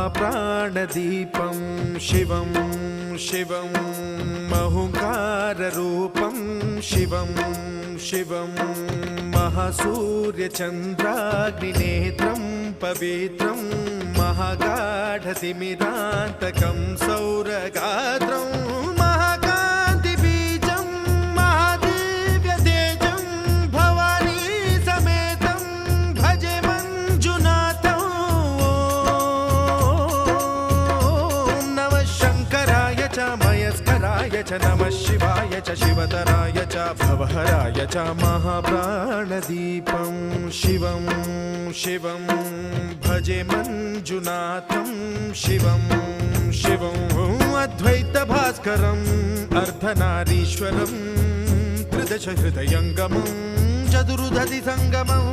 महाप्राणदीपं शिवं शिवं महुङ्काररूपं शिवं शिवं महासूर्यचन्द्राग्निनेत्रं पवित्रं महागाढतिमिरान्तकं सौरगात्रं महाकान्तिबीजं महादिव्यतेजं भवानी समेतं भजे मञ्जुनाथं। ॐ नमः शङ्कराय च मयस्कराय च नमः शिवाय च शिवतराय च भवहराय च महाप्राणदीपं शिवं शिवं भजे मञ्जुनाथं शिवं शिवं अद्वैतभास्करम् अर्धनारीश्वरं त्रिदश हृदयङ्गमं चतुर्दधि सङ्गमं